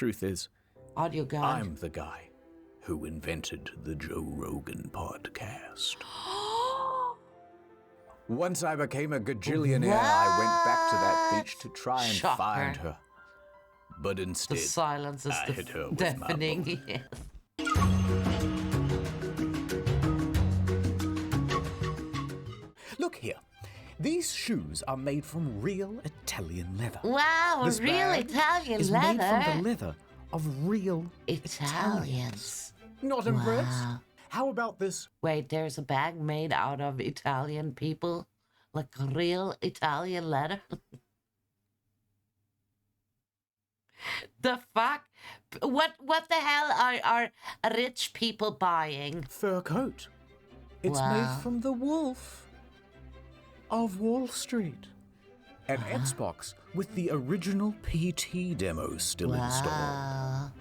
Truth is, Audio God. I'm the guy who invented the Joe Rogan podcast. Once I became a gajillionaire, I went back to that beach to try and Shocker. find her. But instead, The silence is I hit her with my deafening. boat. Yes. Look here. These shoes are made from real Italian leather. Wow, This real bag Italian is leather. made from the leather of real Italians. Not impressed? Wow. How about this? Wait, there's a bag made out of Italian people? Like real Italian leather? The fuck? What the hell are rich people buying? Fur coat. It's Wow. made from the wolf of Wall Street. An Xbox with the original PT demo still installed. Wow.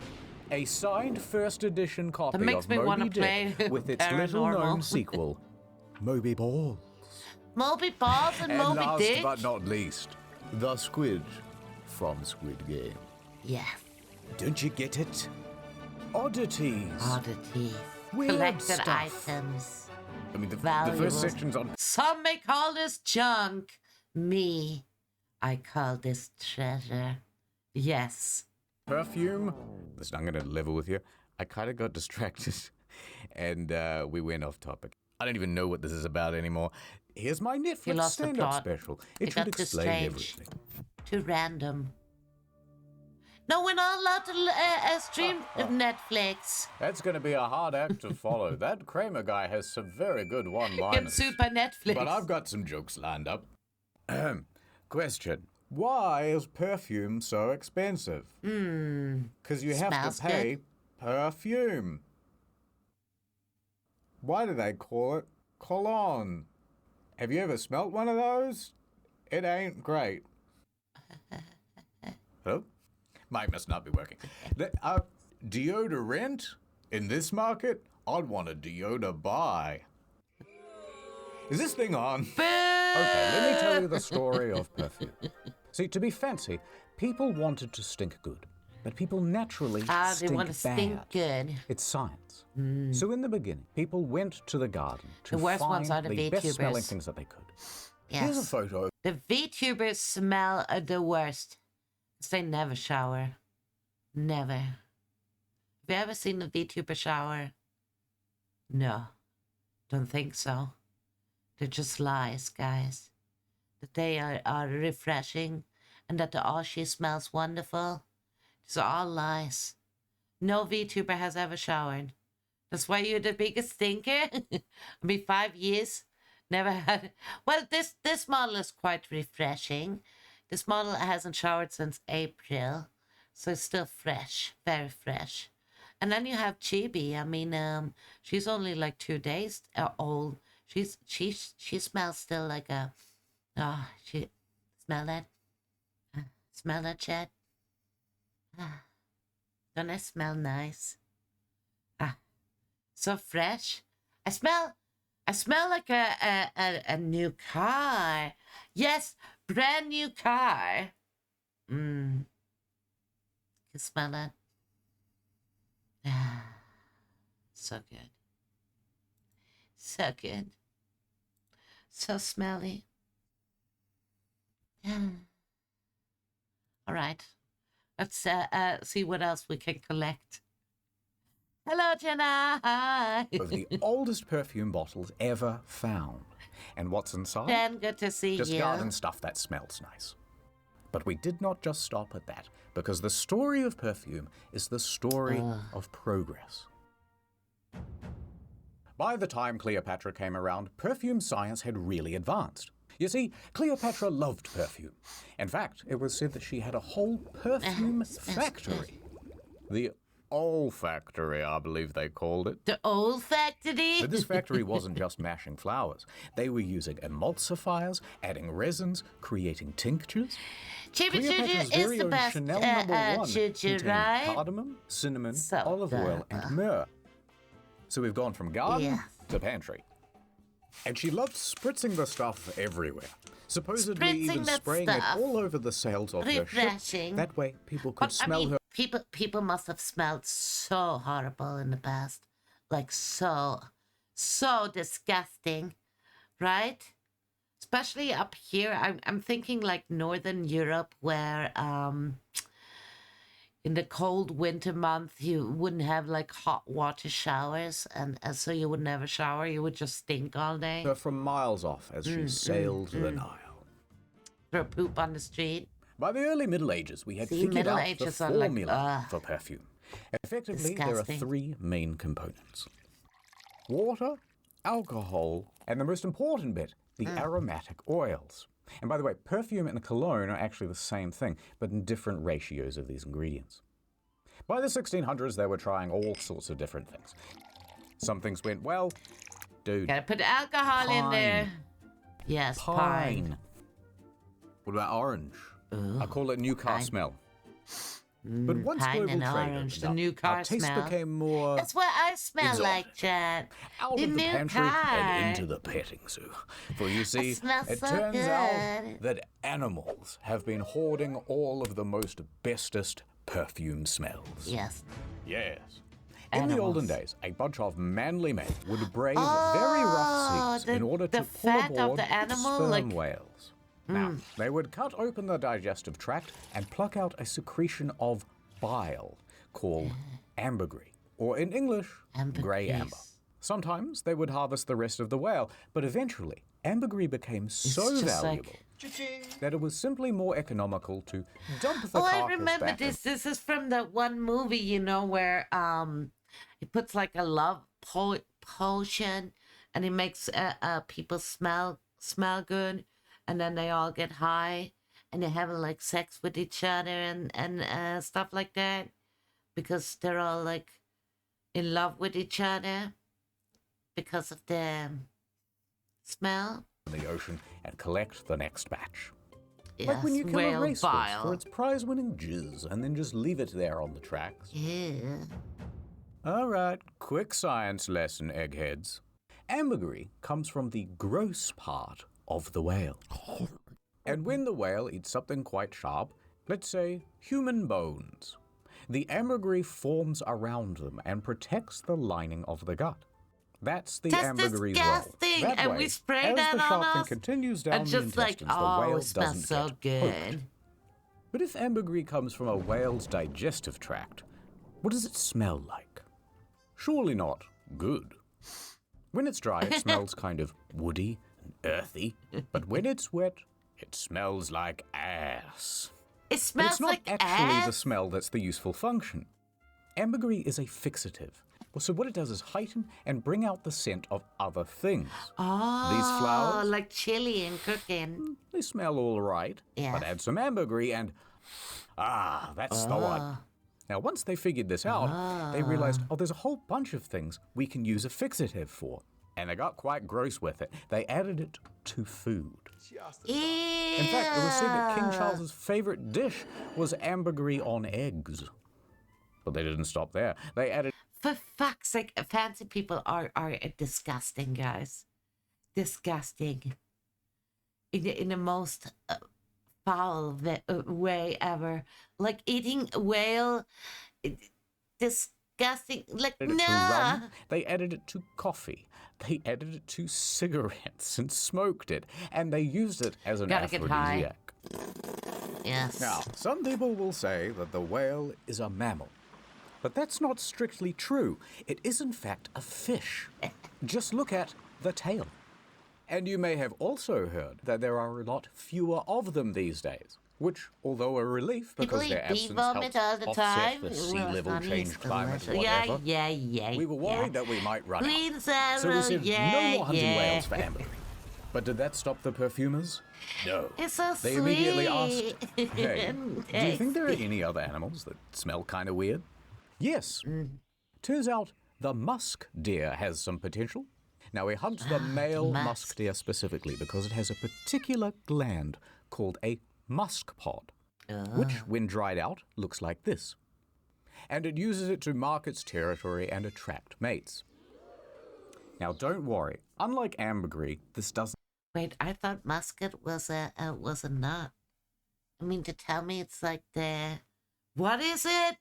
A signed first edition copy makes of me wanna Moby play Dick with its little known Paranormal. sequel, Moby Ball. Moby Balls and, And Moby last Dick? but not least, the squid from Squid Game. Yeah. Don't you get it? Oddities. Oddities. Weird Collected stuff. items. I mean, the Valuables. first section's on. Some may call this junk. Me, I call this treasure. Yes. Perfume. Listen, I'm going to level with you. I kind of got distracted and we went off topic. I don't even know what this is about anymore. Here's my You Netflix lost the stand-up plot. special. It It should got too explain strange. everything. Too random. No, we're not allowed to stream Netflix. That's going to be a hard act to follow. That Kramer guy has some very good Get one-liners. sued by Netflix. But I've got some jokes lined up. Question. Why is perfume so expensive? Because you have Smells to pay perfume. Why do they call it cologne? Have you ever smelt one of those? It ain't great. Hello? Mic must not be working. Deodorant? In this market? I'd want a deodor buy. Is this thing on? Okay, let me tell you the story of perfume. See, to be fancy, people wanted to stink good, but people naturally They stink want to bad. stink good. It's science. So in the beginning, people went to the garden to The worst find ones are the best-smelling VTubers. things that they could. Here's a Yes. photo. The VTubers smell the worst. 'Cause they never shower. Never. Have you ever seen a VTuber shower? No. Don't think so. They're just lies, guys. That they are refreshing and that the Aussie smells wonderful. These are all lies. No VTuber has ever showered. That's why you're the biggest stinker. I mean, 5 years, never had. Well, this model is quite refreshing. This model hasn't showered since April, so it's still fresh, very fresh. And then you have Chibi. I mean, she's only like 2 days old. She smells still like a. Oh, she smell that. Smell that, Chad. Don't I smell nice? So fresh. I smell like a new car. Yes, brand new car. You smell that? So good. So good. So smelly. All right. Let's see what else we can collect. Hello, Jenna. Hi. Of the oldest perfume bottles ever found. And what's inside? Jen, good to see Just you. garden stuff that smells nice. But we did not just stop at that, because the story of perfume is the story of progress. By the time Cleopatra came around, perfume science had really advanced. You see, Cleopatra loved perfume. In fact, it was said that she had a whole perfume factory. The olfactory, I believe they called it. The olfactory? But this factory wasn't just mashing flowers. They were using emulsifiers, adding resins, creating tinctures. Chibi Cleopatra's Choo is very the own best Chanel No. 1 Choo contained right? cardamom, cinnamon, So olive oil, and myrrh. So we've gone from garden Yeah. to pantry. And she loved spritzing the stuff everywhere. Supposedly Spritzing even that spraying stuff. it all over the sails of her ship. Refreshing. That way people could But, I smell mean, her. people must have smelled so horrible in the past, like so disgusting, right? Especially up here, I'm thinking like Northern Europe, where in the cold winter month you wouldn't have like hot water showers, and so you would never shower. You would just stink all day. Her from miles off as she sailed the Nile. Throw poop on the street. By the early Middle Ages, we had figured Middle out Ages the are like, formula for perfume. Effectively, there are disgusting. 3 main components: water, alcohol, and the most important bit, the aromatic oils. And by the way, perfume and cologne are actually the same thing, but in different ratios of these ingredients. By the 1600s, they were trying all sorts of different things. Some things went well. Dude, Gotta put alcohol in there. Pine. Yes, pine. What about orange? I call it new car pine. smell. But once Pine global and trade orange, opened the up, new car our taste smell. became more That's what I smell exotic. like, Chad. Out The of the new pantry car. and into the petting zoo. For you see, smells it so turns good. out that animals have been hoarding all of the most bestest perfume smells. Yes. Yes. In the olden Animals. days, a bunch of manly men would brave very rough seas in order to the pull fat of aboard the animal, sperm like- whales. Now, they would cut open the digestive tract and pluck out a secretion of bile called ambergris, or in English, grey amber. Ambergris. Sometimes they would harvest the rest of the whale, but eventually ambergris became so just like- valuable that it was simply more economical to dump the Oh, carcass I remember back in. this. This is from that one movie, you know, where he puts like a love potion, and it makes people smell good, and then they all get high, and they have like sex with each other and stuff like that, because they're all like in love with each other because of the smell. The ocean and collect the next batch. Yes, Like when you kill a whale racehorse bile. for its prize-winning jizz and then just leave it there on the tracks. Yeah. All right, quick science lesson, eggheads. Ambergris comes from the gross part of the whale. And when the whale eats something quite sharp, let's say human bones, the ambergris forms around them and protects the lining of the gut. That's the That's ambergris disgusting, roll. That and way, we spray as that the on sharp thing us, continues down And the just like, intestines, the oh, whale it smells doesn't so get good. poked. But if ambergris comes from a whale's digestive tract, what does it smell like? Surely not good. When it's dry, it smells kind of woody and earthy. But when it's wet, it smells like ass. It But smells it's not like actually the ass. smell that's the useful function. Ambergris is a fixative. Well, so what it does is heighten and bring out the scent of other things. Oh, These flowers, like chili and cooking. they smell all right, Yeah. but add some ambergris and, that's the one. Now, once they figured this out, they realized, there's a whole bunch of things we can use a fixative for. And they got quite gross with it. They added it to food. In fact, it was said that King Charles's favorite dish was ambergris on eggs. But they didn't stop there. They added For fuck's sake, fancy people are disgusting, guys. Disgusting. In the most foul way ever. Like eating whale. Disgusting. Like, it to nah. rum. They added it to coffee. They added it to cigarettes and smoked it. And they used it as an Gotta get high. aphrodisiac. Yes. Now, some people will say that the whale is a mammal. But that's not strictly true. It is, in fact, a fish. Just look at the tail. And you may have also heard that there are a lot fewer of them these days, which, although a relief because People their eat bee absence vomit all helps the offset time. the sea Well, level honey, change, it's climate, delicious. whatever, Yeah. we were worried that we might run Green out. Sarah, So we said yeah, no more hunting yeah. whales for ambergris. But did that stop the perfumers? No. It's so They sweet. immediately asked, hey, do you think there are any other animals that smell kind of weird? Yes. Turns out the musk deer has some potential. Now, we hunt the male musk deer specifically because it has a particular gland called a musk pod, which, when dried out, looks like this. And it uses it to mark its territory and attract mates. Now, don't worry. Unlike ambergris, this doesn't... Wait, I thought musket was a nut. I mean, to tell me it's like the What is it?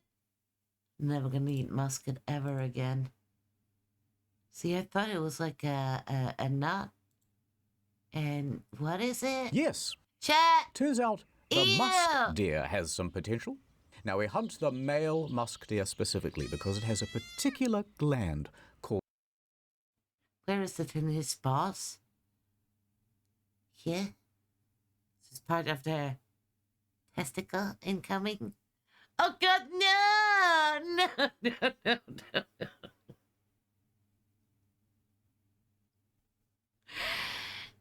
Never gonna eat musket ever again. See, I thought it was like a nut. And what is it? Yes. Chat. Turns out the Ew. musk deer has some potential. Now, we hunt the male musk deer specifically because it has a particular gland called... Where is it in his paws? Here? This is part of the testicle incoming. Oh God, no! No, no, no, no, no.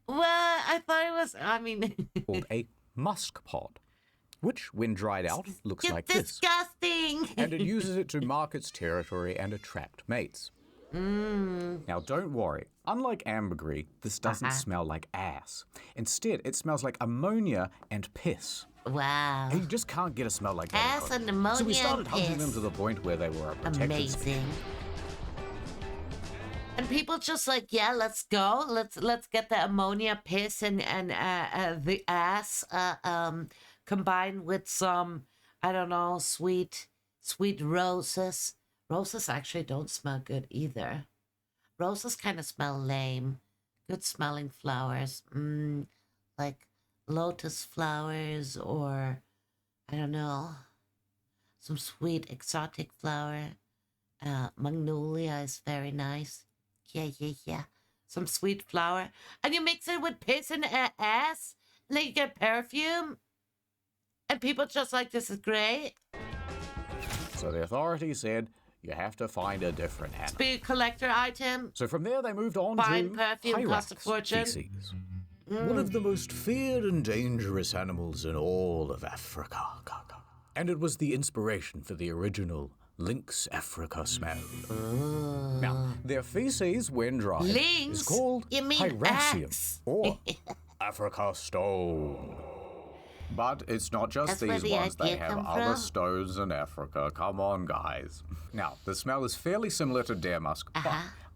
Well, I thought it was, I mean... called a musk pod, which, when dried out, looks It's like this. disgusting! And it uses it to mark its territory and attract mates. Now, don't worry. Unlike ambergris, this doesn't smell like ass. Instead, it smells like ammonia and piss. Wow. And you just can't get a smell like that. Ass and ammonia So we started and hunting them piss. to the point where they were a protected species. Amazing. And people just like, yeah, let's go. Let's get the ammonia, piss, and the ass combined with some, I don't know, sweet roses. Roses actually don't smell good either. Roses kind of smell lame. Good smelling flowers, like lotus flowers, or I don't know, some sweet exotic flower. Magnolia is very nice. Yeah. Some sweet flower. And you mix it with piss and ass, and then you get perfume. And people just like, this is great. So the authorities said, you have to find a different animal. Be a collector item. So from there they moved on Fine to perfume, cost a hyrax fortune. feces. One of the most feared and dangerous animals in all of Africa. And it was the inspiration for the original Lynx Africa smell. Now, their feces, when dried, Lynx? is called You mean hyraxium axe? or Africa stone. But it's not just That's where these the ones. They idea have come other from? stones in Africa. Come on, guys. Now, the smell is fairly similar to deer musk, but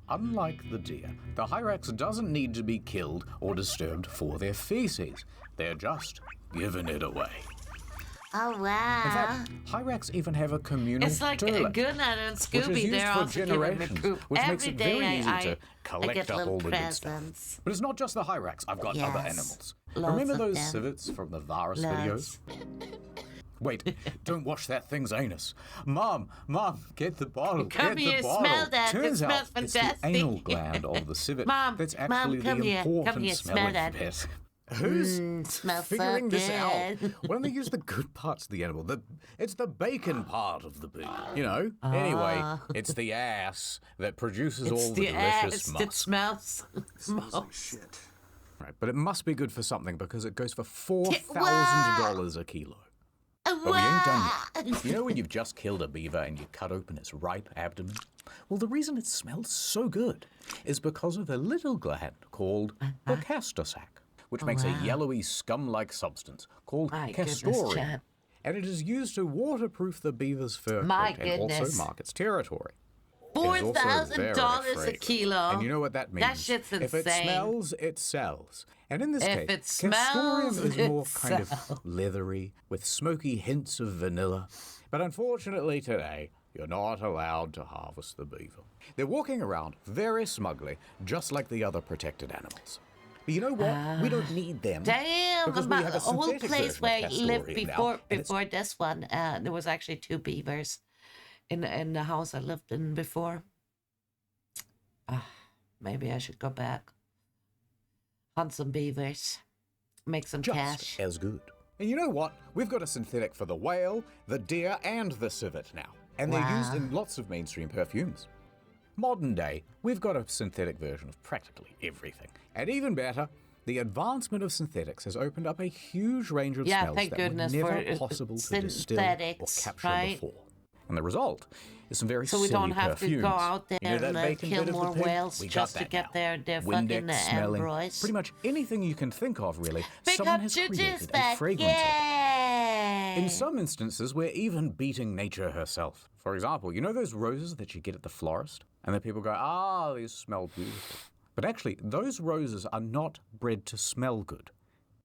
unlike the deer, the hyrax doesn't need to be killed or disturbed for their feces. They're just giving it away. Oh, wow. In fact, hyrax even have a communal It's like toilet, Goodnight and which is Scooby. used They're for also giving me generations, poop. which makes Every it very day easy to I collect get up little all the good stuff. presents. But it's not just the hyrax. I've got other Yes. animals. Lots Remember of those them. civets from the Varus Lots. videos? Wait, don't wash that thing's anus. Mom, get the bottle. Come get here, the bottle. smell that. It Turns smells out it's the fantastic. anal gland of the civet Mom, that's Mom, actually come the here. Come important here, smell smelling that. bit. Who's smells figuring so this out? good. Why don't they use the good parts of the animal? It's the bacon part of the beef, you know? Anyway, it's the ass that produces all the delicious ass musk. that smells. Shit. Right, but it must be good for something because it goes for $4,000 a kilo. But we ain't done yet. You know when you've just killed a beaver and you cut open its ripe abdomen? Well, the reason it smells so good is because of a little gland called the castor sac, which makes a yellowy scum-like substance called My goodness, castoreum. Chad. And it is used to waterproof the beaver's fur My coat and also goodness. mark its territory. It is also very $4,000 a fragrant. kilo. And you know what that means? That shit's If it insane. smells, it sells. And in this If case, it smells, castoreum is it more kind of sells. leathery, with smoky hints of vanilla. But unfortunately today, you're not allowed to harvest the beaver. They're walking around very smugly, just like the other protected animals. But you know what? We don't need them. Damn, because we have the a whole synthetic place version where of I lived castoreum now, before and it's before this one, there was actually 2 beavers in the house I lived in before. Maybe I should go back. Hunt some beavers. Make some just cash. as good. And you know what? We've got a synthetic for the whale, the deer, and the civet now. And they're used Wow. in lots of mainstream perfumes. Modern day, we've got a synthetic version of practically everything. And even better, the advancement of synthetics has opened up a huge range of Yeah, smells thank that goodness were never for possible to distill or synthetics, capture right? before. And the result is some very So we silly don't have perfumes. to go out there You know that and bacon kill bit of the more pig? whales We got just to that get now. their Windex fucking smelling, ambroise. pretty much anything you can think of, really. Pick Someone up has your created juice a back. fragrance of it. Yay! In some instances, we're even beating nature herself. For example, you know those roses that you get at the florist? And then people go, these smell beautiful. But actually, those roses are not bred to smell good.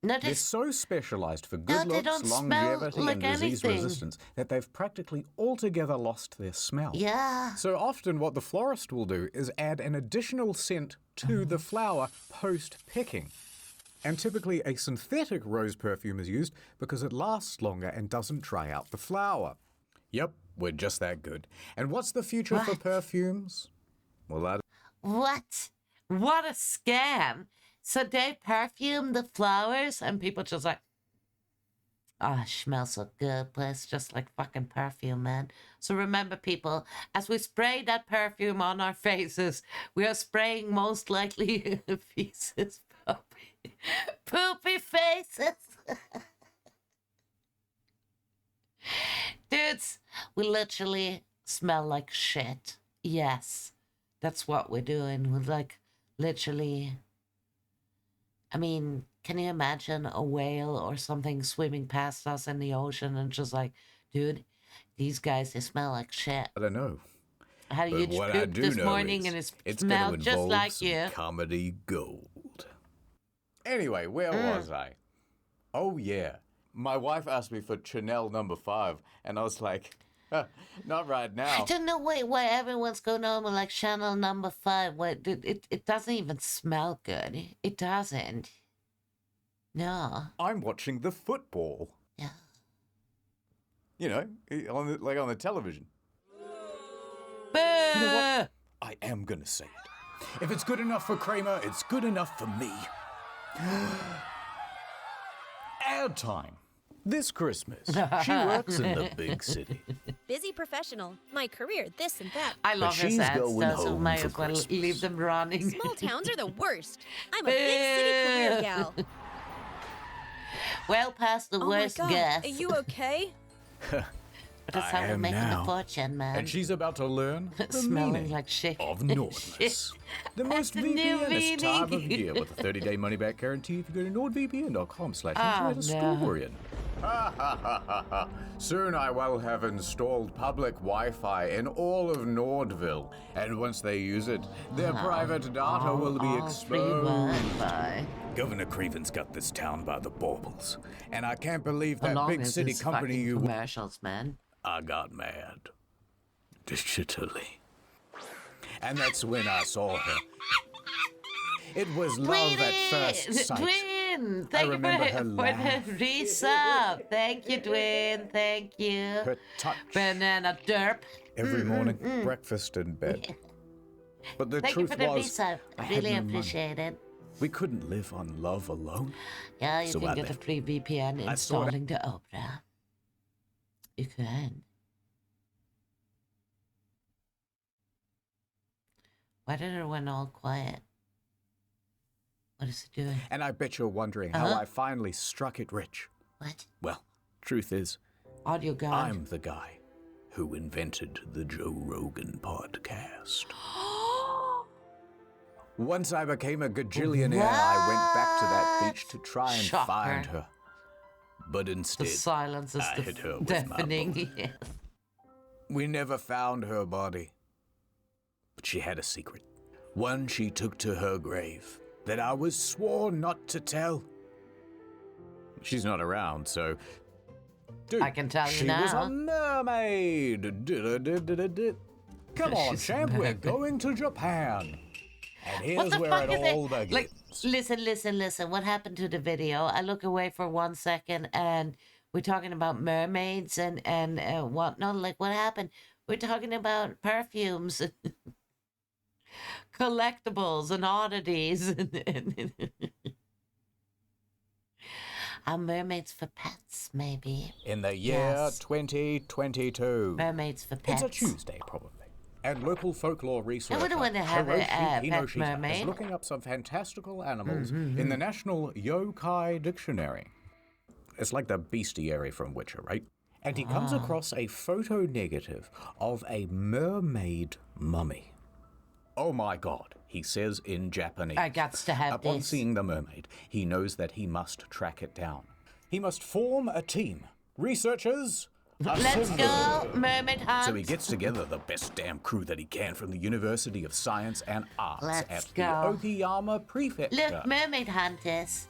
No, They're so specialized for No, good they looks, don't smell longevity, like and disease anything. resistance that they've practically altogether lost their smell. Yeah. So often what the florist will do is add an additional scent to the flower post-picking. And typically a synthetic rose perfume is used because it lasts longer and doesn't dry out the flower. Yep, we're just that good. And what's the future for perfumes? Well, that... What? What a scam. So they perfume the flowers and people just like, oh, it smells so good, but it's just like fucking perfume, man. So remember, people, as we spray that perfume on our faces, we are spraying most likely feces, poopy faces. Dudes, we literally smell like shit. Yes, that's what we're doing. We're like, literally... I mean, can you imagine a whale or something swimming past us in the ocean and just like, dude, these guys, they smell like shit. I don't know. How do But you just what I poop do this know morning is and it it's smells going to just involve like some you? comedy gold. Anyway, where was I? Oh, yeah. My wife asked me for Chanel number 5, and I was like, not right now. I don't know why everyone's going on with like Chanel number 5. What, it doesn't even smell good. It doesn't. No. I'm watching the football. Yeah. You know, on the television. Boo! You know what? I am going to say it. If it's good enough for Kramer, it's good enough for me. Ad time. This Christmas, she works in the big city. Busy professional. My career, this and that. I love his she's ads, going though, so home might for as well Christmas. leave them running. Small towns are the worst. I'm a big city career gal. Well past the Oh my worst god, guess. are you okay? But that's how I we're am making now. a fortune, man. And she's about to learn the Smelling meaning like shit. of Nordness. The most the new VPNist time of meaning. year with a 30-day money-back guarantee if you go to nordvpn.com/historian. Ha ha ha ha ha. Soon I will have installed public Wi-Fi in all of Nordville, and once they use it, their private data will be Free exposed. Wi-Fi. Governor Craven's got this town by the baubles, and I can't believe that Along big with city his company fucking you... commercials, man. I got mad. Digitally. And that's when I saw her. It was love at first sight. Dwayne, thank you remember her for laugh. the resub. Thank you, Dwayne. Thank you. Her touch. Banana derp. Every morning, breakfast in bed. But the Thank you truth for the was, resub. I I had really no money. appreciate it. We couldn't live on love alone. Yeah, you So can I get a left. free VPN I saw it. installing the Opera. You can. Why did it went all quiet? What is it doing? And I bet you're wondering how I finally struck it rich. What? Well, truth is, Audio God. I'm the guy who invented the Joe Rogan podcast. Once I became a gajillionaire, I went back to that beach to try and Shocker. find her. But The instead, silence is I hit her with my deafening. boat. Yes. we never found her body. But she had a secret. One she took to her grave that I was sworn not to tell. She's not around, so... Dude, I can tell you she was now. a mermaid. Du-du-du-du-du-du. Come on, She's a champ, we're mermaid. going to Japan. And here's What the where fuck it is all it? begins. Like, listen. What happened to the video? I look away for 1 second and we're talking about mermaids and whatnot. Like, what happened? We're talking about perfumes, collectibles, and oddities. Are mermaids for pets, maybe? In the year Yes. 2022. Mermaids for pets. It's a Tuesday, probably. And local folklore researcher wouldn't want to have a, Hiroshi pet Kinoshita mermaid. is looking up some fantastical animals in the National Yokai Dictionary. It's like the bestiary from Witcher, right? And he comes across a photo negative of a mermaid mummy. Oh my god, he says in Japanese. I got to have Upon this. seeing the mermaid, he knows that he must track it down. He must form a team. Researchers, Let's assemble. go, mermaid hunt. So he gets together the best damn crew that he can from the University of Science and Arts Let's at go. the Okayama Prefecture. Look, mermaid hunters.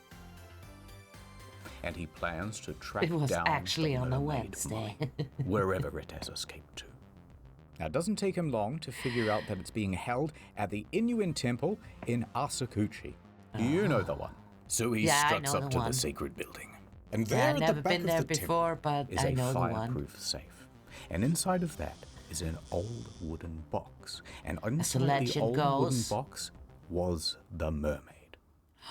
and he plans to track It was down actually the on a mermaid Wednesday. mummy, wherever it has escaped to. Now, it doesn't take him long to figure out that it's being held at the Inuit temple in Asakuchi. You know the one. So he Yeah, I struts know up the to one. the sacred building. And Yeah, there I've at never the back been of there the before, temple but is I a know the one. fireproof safe. And inside of that is an old wooden box. And the inside the legend old wooden goes. box was the mermaid.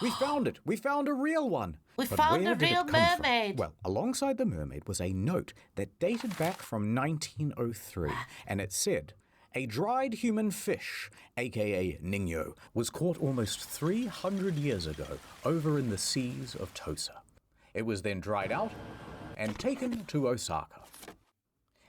We found it! We found a real one! We But found where a did it real come from? mermaid. Well, alongside the mermaid was a note that dated back from 1903, and it said, "A dried human fish, aka Ningyo, was caught almost 300 years ago over in the seas of Tosa. It was then dried out and taken to Osaka.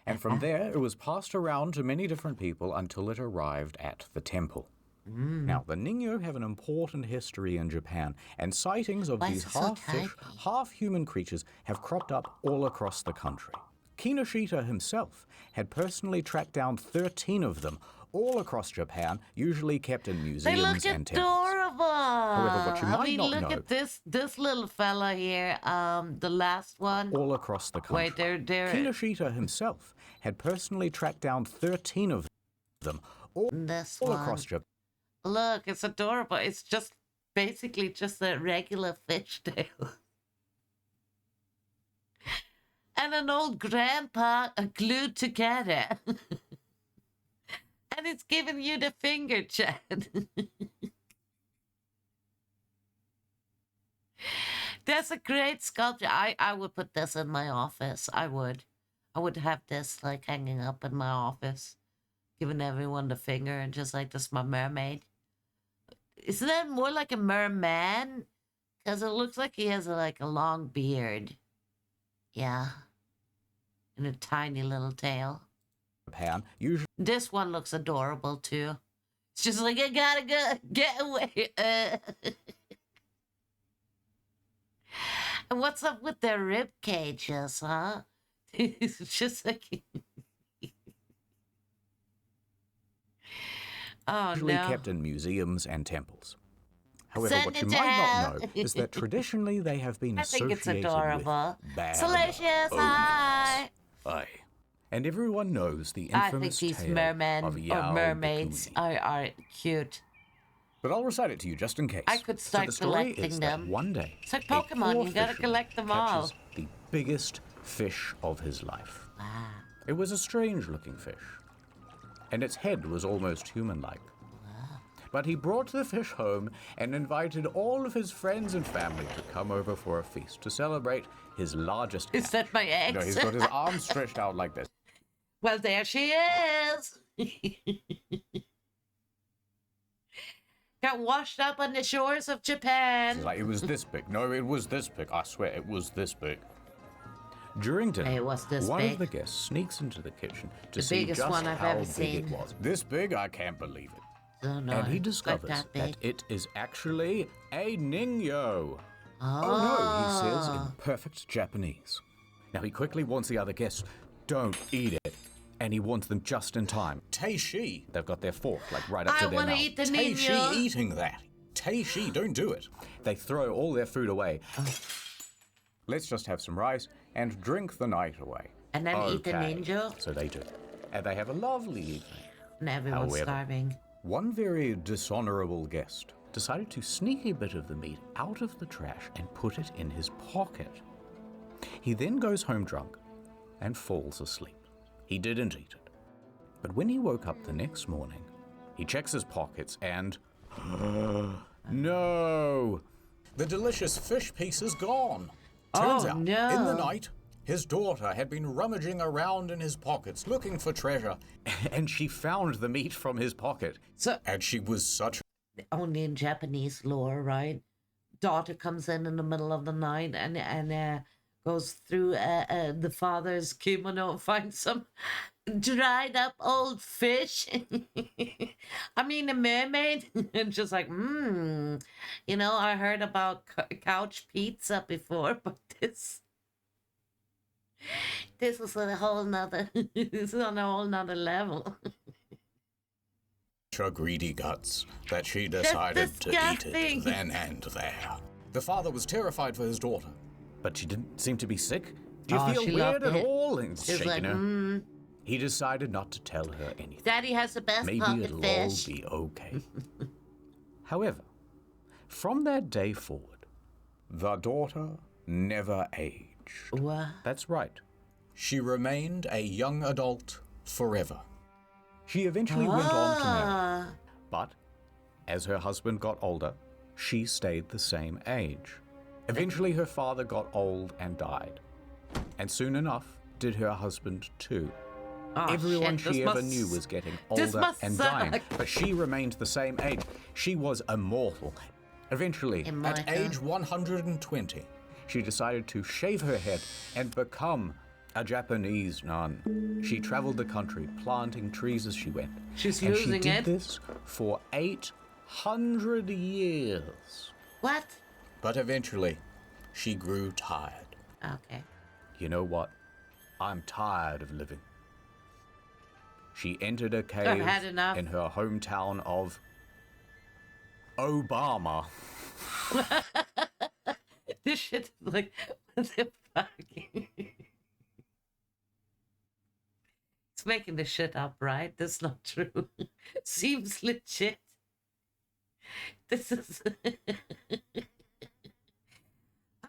And from there, it was passed around to many different people until it arrived at the temple." Now, the Ningyo have an important history in Japan, and sightings of Why these is it so half-fish, tiny? half-human creatures have cropped up all across the country. Kinoshita himself had personally tracked down 13 of them all across Japan, usually kept in They museums look and temples. adorable. However, what you might not look know- at this little fella here. The last one. All across the country. Wait, they're Kinoshita himself had personally tracked down 13 of them this all one. across Japan. Look, it's adorable. It's just basically just a regular fishtail. And an old grandpa glued together. And it's giving you the finger, Chad. That's a great sculpture. I would put this in my office. I would have this like hanging up in my office, giving everyone the finger and just like, this is my mermaid. Isn't that more like a merman? Because it looks like he has like a long beard. Yeah. And a tiny little tail. Japan, usually This one looks adorable too. It's just like, I gotta go, get away. And what's up with their rib cages, huh? It's just like, oh no. kept in museums and temples. However, Send what it you to might hell. not know is that traditionally they have been I think it's associated adorable. with bad Salacious, hi. Aye. And everyone knows the I think infamous these tale mermen of or Yao mermaids Bikuni. are cute. But I'll recite it to you just in case. I could start so the story collecting is them. That one day, It's like a Pokemon, poor you gotta fisherman collect them all. catches the biggest fish of his life. Wow. It was a strange-looking fish, and its head was almost human-like. But he brought the fish home and invited all of his friends and family to come over for a feast to celebrate his largest Is catch. that my You ex? know, he's got his arms stretched out like this. Well, there she is. Got washed up on the shores of Japan. It's like, it was this big. No, it was this big. I swear, it was this big. During dinner, It was this one big. of the guests sneaks into the kitchen to The see biggest just one I've how ever big seen. it was. This big? I can't believe it. Oh, no, And he it's discovers like that big. it is actually a Ningyo. Oh, Oh no, he says in perfect Japanese. Now he quickly warns the other guests, don't eat it. And he warns them just in time. Teishi! They've got their fork, like right up I to their wanna mouth. eat the Teishi Ningyo. eating that. Teishi, don't do it. They throw all their food away. Let's just have some rice and drink the night away. And then eat the Okay. Ningyo? So they do. And they have a lovely evening. And everyone's However, starving. One very dishonorable guest decided to sneak a bit of the meat out of the trash and put it in his pocket. He then goes home drunk and falls asleep. He didn't eat it. But when he woke up the next morning, he checks his pockets and... no! The delicious fish piece is gone. Turns out, no. in the night, his daughter had been rummaging around in his pockets looking for treasure, and she found the meat from his pocket. So, And she was such only in Japanese lore, right? Daughter comes in the middle of the night and goes through the father's kimono and finds some dried up old fish. I mean, a mermaid. And just like, you know, I heard about couch pizza before, but this is a whole nother, this is on a whole nother level. her greedy guts that she decided to eat disgusting. it then and there. The father was terrified for his daughter, but she didn't seem to be sick. Do you Oh, feel she weird loved at it. all? And She's shaking like, her. He decided not to tell her anything. Daddy has the best Maybe pocket it'll fish. all be okay. However, from that day forward, the daughter never aged. What? That's right. She remained a young adult forever. She eventually went on to marry. But as her husband got older, she stayed the same age. Eventually her father got old and died. And soon enough did her husband too. Oh, Everyone shit, she this ever must- knew was getting this older must and suck. dying, but she remained the same age. She was immortal. Eventually, Immortal. at age 120, she decided to shave her head and become a Japanese nun. She traveled the country, planting trees as she went. She's and using she did it. this for 800 years. What? But eventually, she grew tired. Okay. You know what? I'm tired of living. She entered a cave had enough. in her hometown of Obama. This shit is like, what the fuck? It's making the shit up, right? That's not true. Seems legit. This is...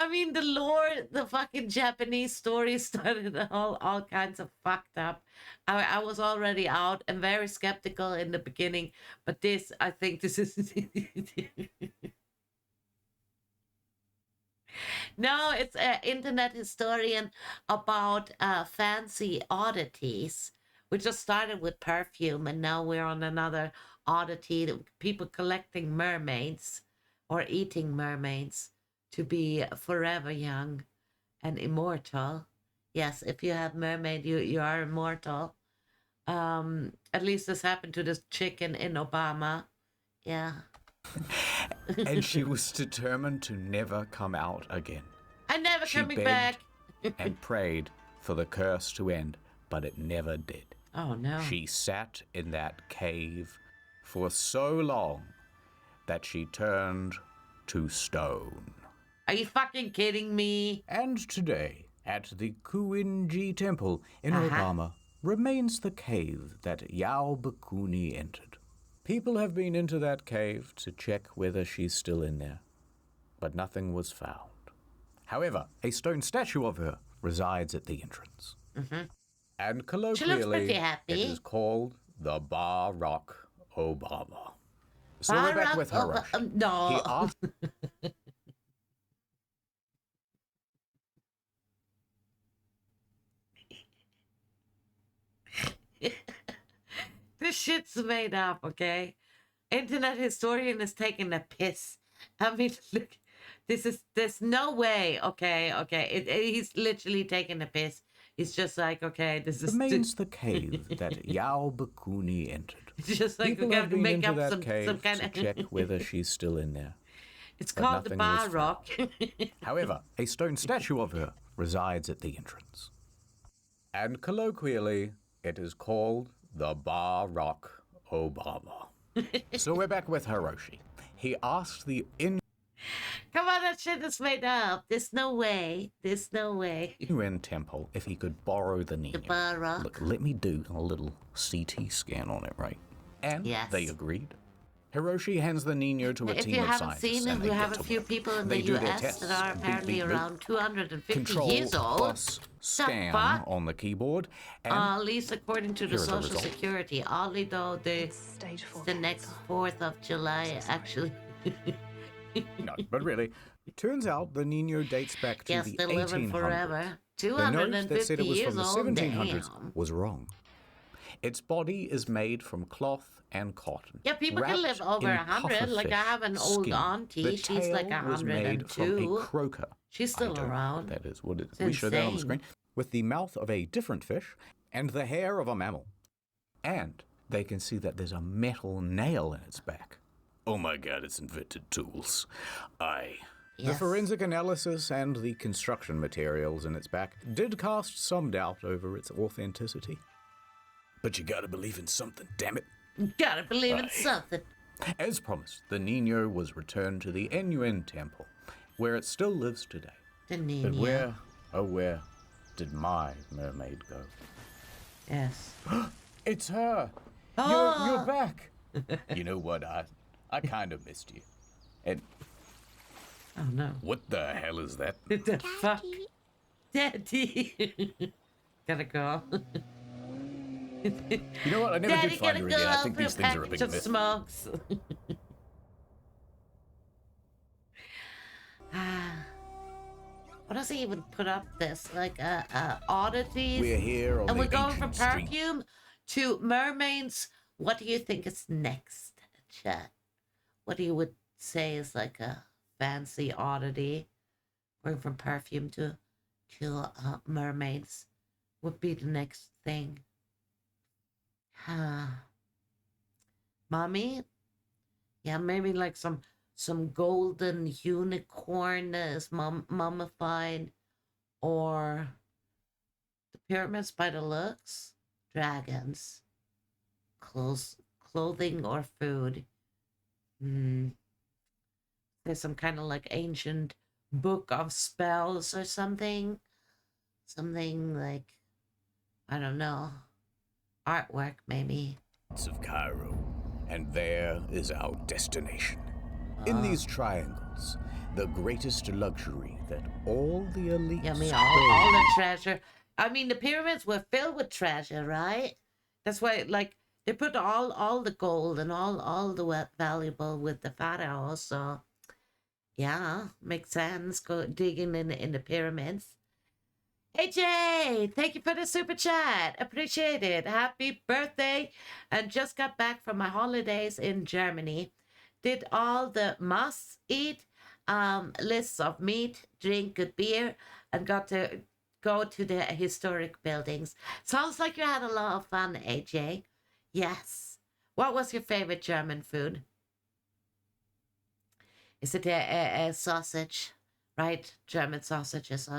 I mean, the lore, the fucking Japanese story started all kinds of fucked up. I was already out and very skeptical in the beginning, but this, I think this is... No, it's an internet historian about fancy oddities. We just started with Perfume, and now we're on another oddity, people collecting mermaids or eating mermaids to be forever young and immortal. Yes, if you have mermaid, you are immortal. At least this happened to this chicken in Obama. Yeah. And she was determined to never come out again. I'm never She coming begged back. and prayed for the curse to end, but it never did. Oh, no. She sat in that cave for so long that she turned to stone. Are you fucking kidding me? And today, at the Kuinji Temple in Obama, remains the cave that Yao Bakuni entered. People have been into that cave to check whether she's still in there, but nothing was found. However, a stone statue of her resides at the entrance. And colloquially, pretty happy. it is called the Barack Obama. So we're back with Hiroshi. No. He asked This shit's made up, okay? Internet historian is taking a piss. I mean, look, there's no way, okay. He's literally taking a piss. He's just like, okay, this is remains the cave that Yao Bakuni entered. It's just like People we have got to been make into up that some cave kind to of. check whether she's still in there. It's but called the nothing was Bar Rock. However, a stone statue of her resides at the entrance. And colloquially, it is called the Barack Obama. So we're back with Hiroshi. He asked the Come on, that shit is made up. There's no way. Inuit temple if he could borrow the Ningyo. The Bar Rock. Look, let me do a little CT scan on it, right? And Yes. they agreed. Hiroshi hands the Ningyo to a If team you of haven't scientists, seen it, and we they have get a to few work. people in They the do their US tests. that are Beep, apparently beep, boop. around 250 Control years old. plus scan fuck? on the keyboard, and At least according to the Here are the Social results. Security. Oddly though, Stage 4. the next 4th of July, actually. no, but really, turns out the Ningyo dates back to Yes, the they're 1800s. living forever. The note that said 250 it was years from the old. 1700s Damn. was wrong. Its body is made from cloth and cotton. Yeah, people can live wrapped over in 100. Like I have an pufferfish old skin. auntie. The She's like tail was made from a 102. croaker. She's still I don't know around. what that is. What it is. It's We show that on the insane. screen. With the mouth of a different fish and the hair of a mammal. And they can see that there's a metal nail in its back. Oh my god, it's invented tools. The Yes. forensic analysis and the construction materials in its back did cast some doubt over its authenticity. But you gotta believe in something, damn it. Gotta believe in Aye. something. As promised, the Ningyo was returned to the N.U.N. Temple, where it still lives today. The But Ningyo. where, oh where, did my mermaid go? Yes. It's her! Oh! You're back! You know what, I kind of missed you. And Oh no. what the hell is that? The fuck? Daddy! Gotta go. You know what, I never Daddy did find gotta her go again. I think for a these things are a package big of myth. smokes. Ah. What does he even put up this? Like oddities? We're here on And the we're going from ancient street. perfume to mermaids. What do you think is next, chat? What do you would say is like a fancy oddity? Going from perfume to mermaids would be the next thing. Mommy? Yeah, maybe like some golden unicorn that is mummified, or the pyramids by the looks, dragons, clothing or food. There's some kind of like ancient book of spells or something like, I don't know, artwork maybe. Of Cairo, and there is our destination. In these triangles, the greatest luxury that all the elites Yeah, I mean, all the treasure. I mean, the pyramids were filled with treasure, right? That's why, like, they put all the gold and all the valuable with the pharaohs. So, yeah, makes sense. Go digging in the pyramids. Hey Jay, thank you for the super chat. Appreciate it. Happy birthday! And just got back from my holidays in Germany. Did all the must-eat lists of meat, drink good beer, and got to go to the historic buildings. Sounds like you had a lot of fun, AJ. Yes. What was your favorite German food? Is it a sausage? Right? German sausages.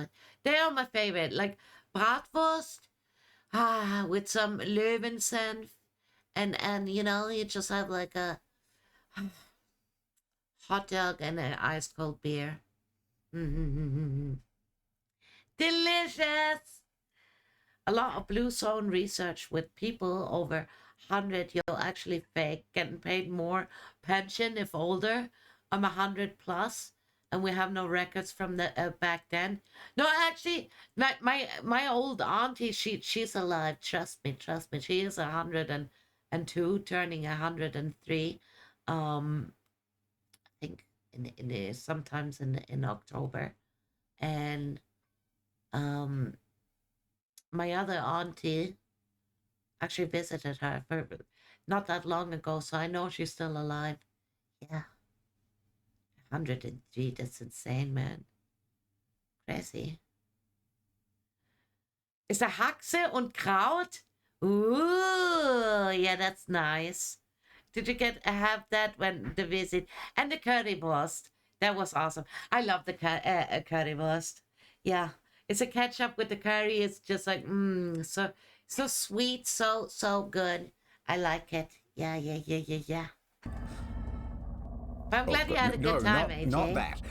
They are my favorite. Like bratwurst, with some Löwensenf. And you know, you just have like a hot dog and an ice cold beer. Delicious! A lot of blue zone research with people over 100. You'll actually fake getting paid more pension if older. I'm 100 plus, and we have no records from the back then. No, actually, like my old auntie, she's alive. Trust me. She is 102, turning 103. I think in sometimes in October, and my other auntie actually visited her for not that long ago, so I know she's still alive. Yeah. 103, that's insane, man. Crazy. Ist da Haxe und Kraut? Ooh, yeah, that's nice. Did you have that when the visit? And the currywurst. That was awesome. I love the currywurst. Yeah. It's a ketchup with the curry. It's just like, so sweet, so good. I like it. Yeah. But I'm glad you had a good time, AJ. Not that.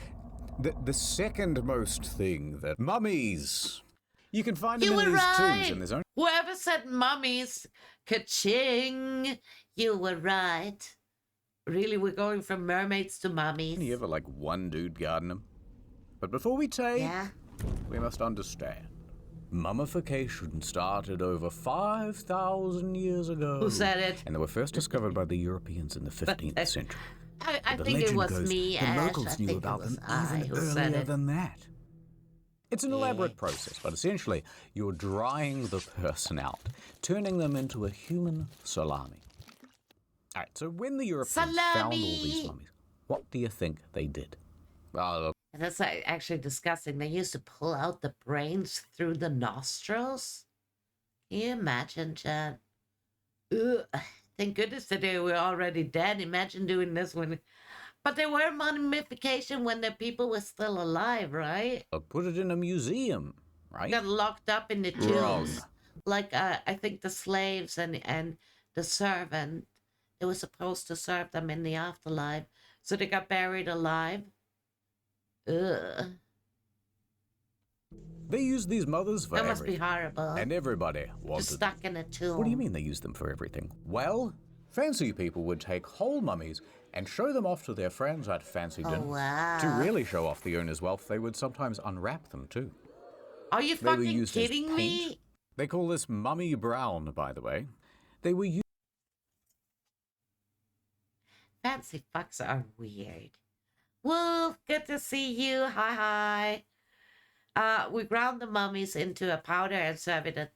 The second most thing that mummies. You can find them in these tombs, and there's only. Whoever said mummies, ka-ching. You were right. Really, we're going from mermaids to mummies. Only ever like one dude guarding them. But before we take, we must understand. Mummification started over 5,000 years ago. Who said it? And they were first discovered by the Europeans in the 15th century. I think it was me, the Ash. locals knew about them even earlier than that. It's an elaborate process, but essentially, you're drying the person out, turning them into a human salami. All right, so when the Europeans found all these mummies, what do you think they did? Well, that's actually disgusting. They used to pull out the brains through the nostrils. Can you imagine, Chad? Ugh. Thank goodness that they were already dead. Imagine doing this when... But they were mummification when the people were still alive, right? Put it in a museum, right? Got locked up in the tombs. Wrong. Like, I think the slaves and the servant, they were supposed to serve them in the afterlife. So they got buried alive. Ugh. They used these mothers for That must everything. be horrible. And everybody wanted Just stuck in a tomb. What do you mean they used them for everything? Well, fancy people would take whole mummies and show them off to their friends at fancy dinners. Wow. To really show off the owner's wealth, they would sometimes unwrap them too. Are you They were fucking used as kidding paint. me? They call this mummy brown, by the way. They were used. Fancy fucks are weird. Wolf, good to see you. Hi. We ground the mummies into a powder and serve it as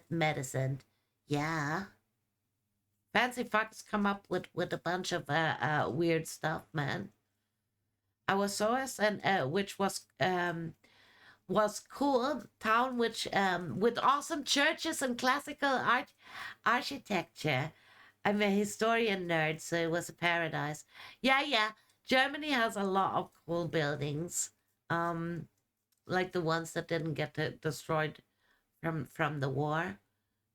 medicine. Yeah. Fancy fucks come up with a bunch of weird stuff, man. Our source and which was cool town, which with awesome churches and classical architecture. I'm a historian nerd, so it was a paradise. Yeah. Germany has a lot of cool buildings, like the ones that didn't get destroyed from the war.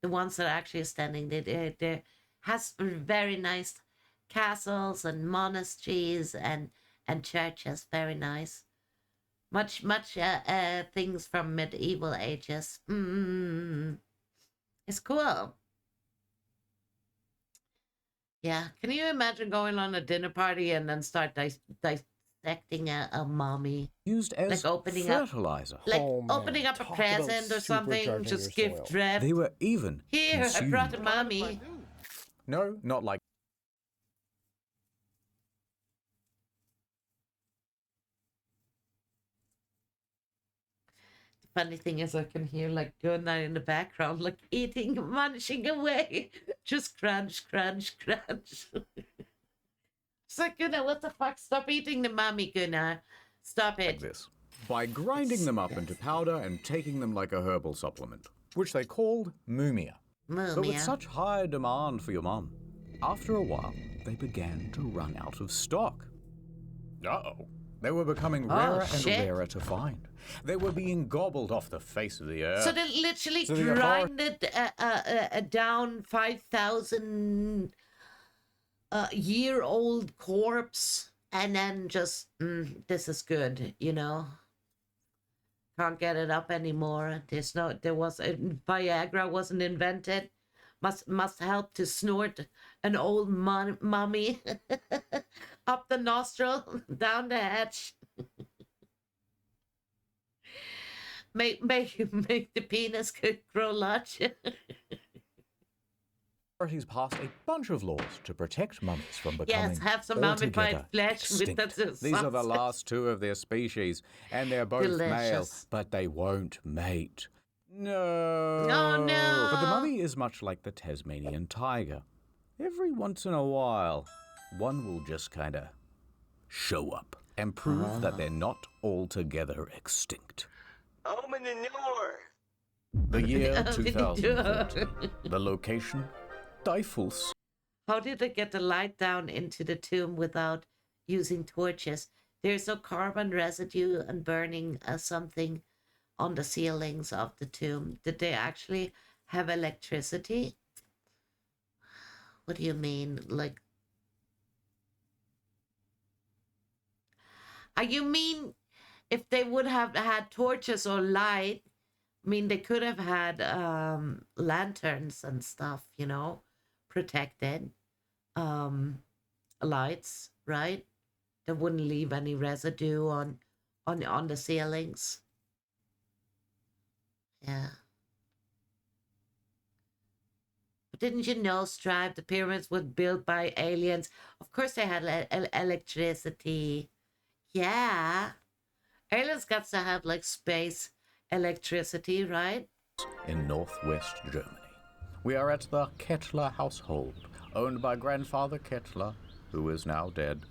The ones that are actually standing, they has very nice castles and monasteries and churches. Very nice. Much things from medieval ages. It's cool. Yeah, can you imagine going on a dinner party and then start dissecting a mommy? Used as Like opening fertilizer. Like Oh, man, opening up a talk about present or something, supercharging just your gift soil. wrap. They were even Here, I consumed. brought a mommy. No, not like. Funny thing is, I can hear like doing that in the background, like eating, munching away. Just crunch. It's like, Gunnar, what the fuck? Stop eating the mommy, Gunnar. Stop Like it. this. By grinding them up into powder and taking them like a herbal supplement, which they called mumia. But with Mumia. such high demand for your mum, after a while, they began to run out of stock. Uh-oh. They were becoming rarer and shit. rarer to find. They were being gobbled off the face of the earth. So they literally So the author- grinded down 5,000 year-old corpse, and then just this is good, you know. Can't get it up anymore. Viagra wasn't invented. Must help to snort an old mummy up the nostril, down the hatch. Make the penis grow large. Authorities passed a bunch of laws to protect mummies from becoming Yes, have some mummified altogether flesh with extinct. the These are the sausage. last two of their species, and they're both male, Delicious. but they won't mate. No. Oh, no. But the mummy is much like the Tasmanian tiger. Every once in a while, one will just kind of show up and prove that they're not altogether extinct. Open the door. The year Open the 2014. door. The location, Dyfus. How did they get the light down into the tomb without using torches? There's no carbon residue and burning something on the ceilings of the tomb. Did they actually have electricity? What do you mean? Like, you mean if they would have had torches or light? I mean, they could have had lanterns and stuff, you know, protected lights, right? That wouldn't leave any residue on the ceilings. Yeah. But didn't you know, Stripe, the pyramids were built by aliens? Of course they had electricity. Yeah. Aliens got to have like space electricity, right? In northwest Germany. We are at the Kettler household, owned by grandfather Kettler, who is now dead.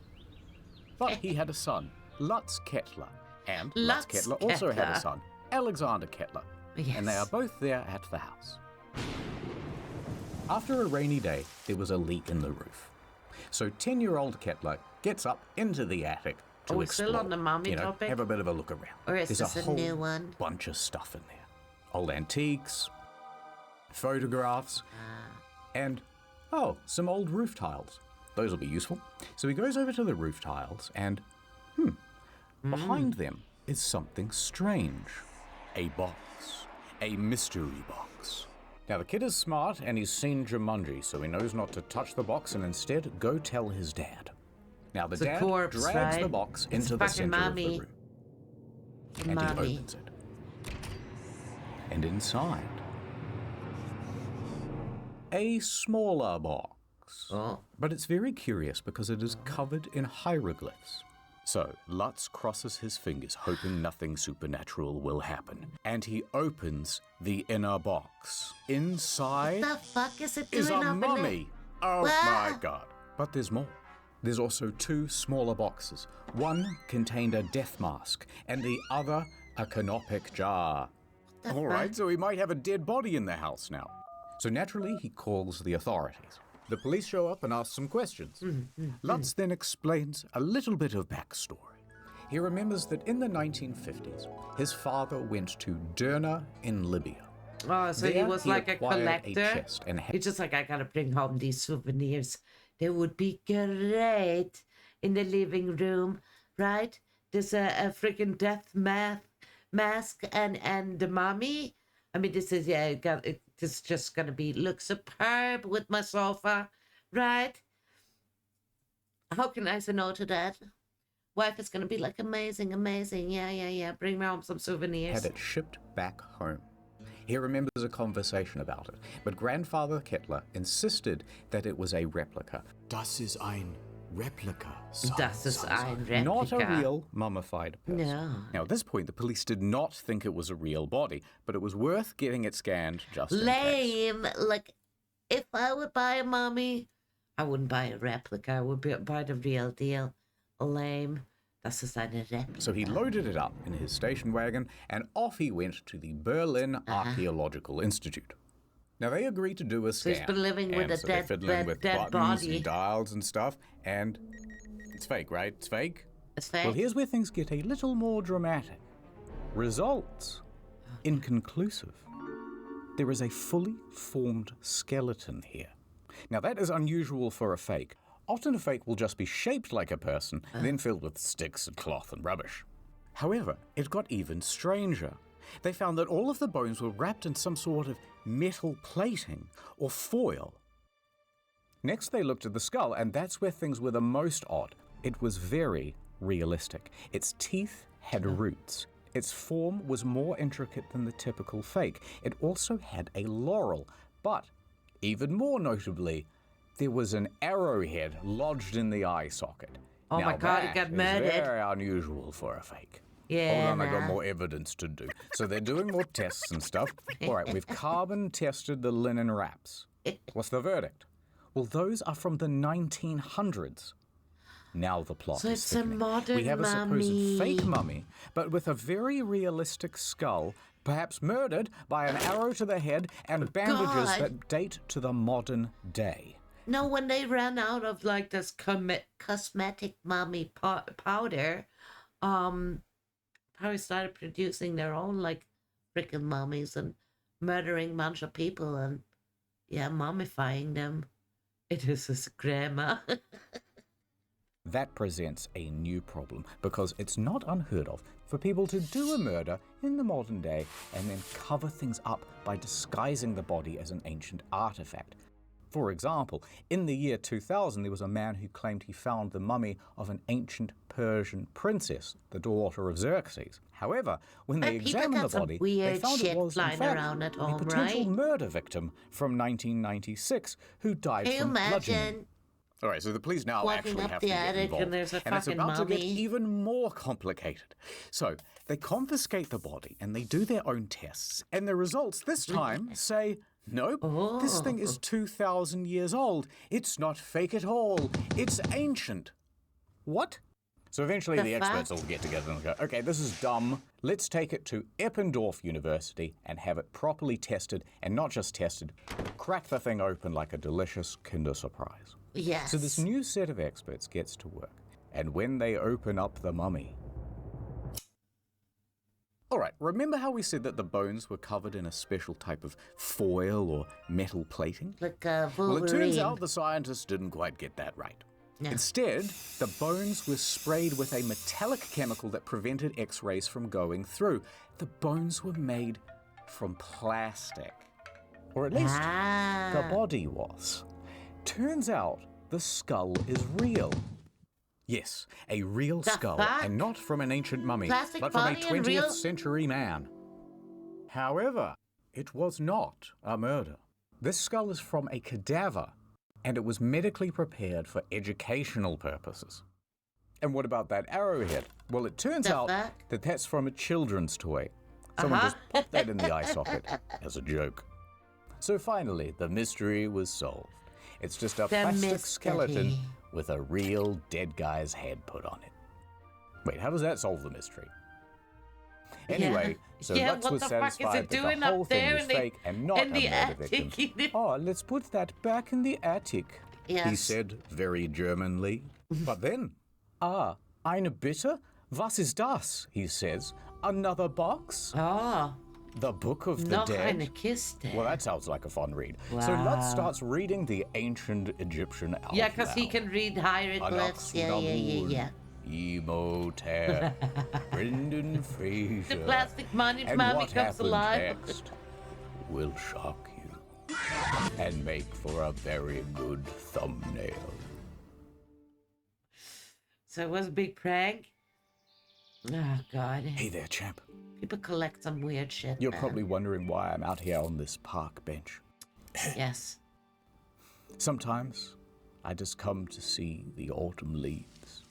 But he had a son, Lutz Kettler, and Lutz Lutz Kettler also had Kettler. a son, Alexander Kettler, and they are Yes. both there at the house. After a rainy day, there was a leak in the roof. So 10-year-old Kettler gets up into the attic to Are we explore, still on the mommy know, topic? have a bit of a look around. Or is There's this a whole new one? bunch of stuff in there. Old antiques, photographs, and, some old roof tiles. Those will be useful. So he goes over to the roof tiles and, behind them is something strange. a box. A mystery box. Now the kid is smart and he's seen Jumanji, so he knows not to touch the box and instead go tell his dad. Now the dad corpse, drags right? the box It's into the fucking center mommy. of the room. And Mommy. he opens it. And inside, a smaller box. Oh. But it's very curious because it is covered in hieroglyphs. So Lutz crosses his fingers, hoping nothing supernatural will happen. And he opens the inner box. Inside What the fuck is it doing is a up in there? mummy. Oh Ah. my god. But there's more. There's also two smaller boxes. One contained a death mask, and the other a canopic jar. All right, so he might have a dead body in the house now. So naturally, he calls the authorities. The police show up and ask some questions. Lutz then explains a little bit of backstory. He remembers that in the 1950s, his father went to Derna in Libya. Oh, so he There was he like a acquired a collector. chest and He's just like, I gotta bring home these souvenirs. They would be great in the living room, right? There's a freaking death mask and the mummy. I mean, this is this is just gonna look superb with my sofa, right? How can I say no to that? Wife is gonna be like amazing. Yeah. Bring me home some souvenirs. had it shipped back home. He remembers a conversation about it, but grandfather Kettler insisted that it was a replica. Das ist ein Replika. Das ist ein Replika. Not a real mummified person. No. Now, at this point, the police did not think it was a real body, but it was worth getting it scanned just in case. Lame. Like, if I would buy a mummy, I wouldn't buy a replica. I would buy the real deal. Lame. Das ist eine Replika. So he loaded it up in his station wagon, and off he went to the Berlin Archaeological Institute. Now, they agreed to do a scan. he's been living with and a so they're dead- fiddling with dead buttons body. and dials and stuff, and it's fake, right? It's fake? It's fake. Well, here's where things get a little more dramatic. Results inconclusive. There is a fully formed skeleton here. Now, that is unusual for a fake. Often a fake will just be shaped like a person, then filled with sticks and cloth and rubbish. However, it got even stranger. They found that all of the bones were wrapped in some sort of metal plating or foil. Next, they looked at the skull, and that's where things were the most odd. It was very realistic. Its teeth had roots. Its form was more intricate than the typical fake. It also had a laurel, but even more notably, there was an arrowhead lodged in the eye socket. Oh Now my God, he that got is murdered. very unusual for a fake. Yeah, Hold on, I got nah. more evidence to do. So they're doing more tests and stuff. All right, we've carbon tested the linen wraps. What's the verdict? Well, those are from the 1900s. Now the plot So is it's a thickening. modern We have a supposed mummy. fake mummy, but with a very realistic skull, perhaps murdered by an arrow to the head and bandages God. that date to the modern day. No, when they ran out of like this cosmetic mummy powder, probably started producing their own like freaking mummies and murdering a bunch of people and mummifying them. It is a screamer. That presents a new problem because it's not unheard of for people to do a murder in the modern day and then cover things up by disguising the body as an ancient artifact. For example, in the year 2000, there was a man who claimed he found the mummy of an ancient Persian princess, the daughter of Xerxes. However, when they But people examined got the some body, they weird found it shit was, in flying fact, around at a home, potential right? murder victim from 1996 who died Can you from bludgeoning. imagine? All right, so the police now Walking actually up have the to get attic involved, and there's a and it's fucking about to get mummy. even more complicated. So they confiscate the body and they do their own tests, and the results this time say, nope, this thing is 2,000 years old. It's not fake at all. It's ancient. What? So eventually the experts all get together and go, okay, this is dumb. Let's take it to Eppendorf University and have it properly tested, and not just tested, crack the thing open like a delicious Kinder Surprise. Yes. So this new set of experts gets to work, and when they open up the mummy... All right, remember how we said that the bones were covered in a special type of foil or metal plating? Like a Well, Wolverine. it turns out the scientists didn't quite get that right. No. Instead, the bones were sprayed with a metallic chemical that prevented X-rays from going through. The bones were made from plastic. Or at least the body was. Turns out the skull is real. Yes, a real skull, and not from an ancient mummy, Plastic but from a body and 20th real... century man. However, it was not a murder. This skull is from a cadaver, and it was medically prepared for educational purposes. And what about that arrowhead? Well, it turns out that that's from a children's toy. Someone just popped that in the eye socket as a joke. So finally, the mystery was solved. It's just a plastic skeleton with a real dead guy's head put on it. Wait, how does that solve the mystery? Anyway, so Lux was satisfied that the whole thing was fake and not a murder victim. Oh, let's put that back in the attic, he said very Germanly. But then, eine Bitte? Was ist das? He says. Another box? The Book of the Dead? Eine Kiste. Well, that sounds like a fun read. Wow. So Lutz starts reading the ancient Egyptian alphabet. Yeah, because he can read hieroglyphs. Yeah. Emoter, Brendan Fraser. The plastic mummy comes alive. Next will shock you and make for a very good thumbnail. So it was a big prank? Oh, God. Hey there, champ. People collect some weird shit. You're probably wondering why I'm out here on this park bench. Yes. Sometimes I just come to see the autumn leaves.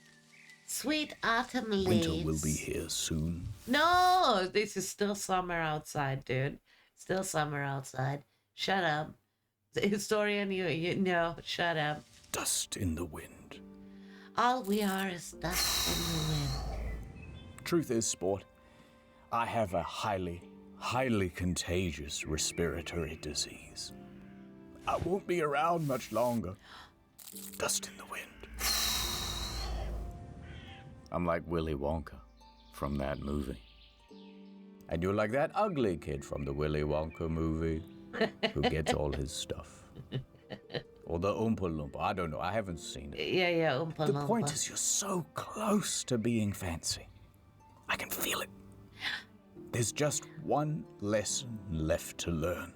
Sweet autumn leaves. Winter will be here soon. No, this is still summer outside, dude. Still summer outside. Shut up. The historian, you know, shut up. Dust in the wind. All we are is dust in the wind. Truth is, sport, I have a highly contagious respiratory disease. I won't be around much longer. Dust in the wind. I'm like Willy Wonka from that movie. And you're like that ugly kid from the Willy Wonka movie who gets all his stuff. Or the Oompa Loompa. I don't know. I haven't seen it. Yeah, Oompa Loompa. The point is you're so close to being fancy. I can feel it. There's just one lesson left to learn.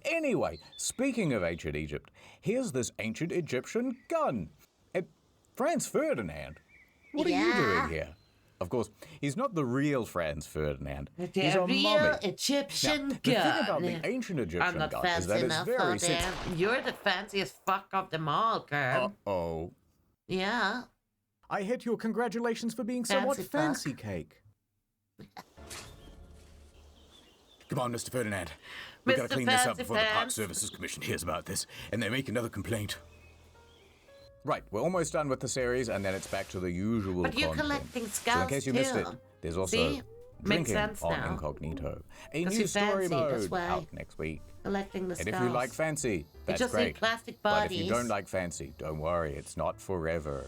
Anyway, speaking of ancient Egypt, here's this ancient Egyptian gun. Franz Ferdinand? What are you doing here? Of course, he's not the real Franz Ferdinand. He's a real mummy. Egyptian gun. The thing about the ancient Egyptian gun is that it's very simple. You're the fanciest fuck of them all, Kerm. Uh-oh. Yeah. I hit your congratulations for being somewhat fancy cake. Come on, Mr. Ferdinand. We've got to clean this up before the Park Services Commission hears about this, and they make another complaint. Right, we're almost done with the series, and then it's back to the usual content. But you're collecting skulls, so in case you missed it, there's also drinking on now. Incognito. A new story mode out next week. Collecting the skulls. And if you like fancy, that's just great. Plastic bodies. But if you don't like fancy, don't worry, it's not forever.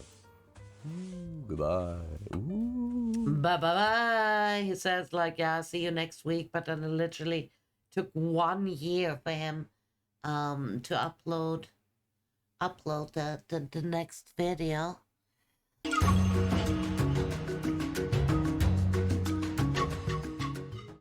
Goodbye. Bye. He says, like, yeah, I'll see you next week. But then it literally took 1 year for him to upload the next video.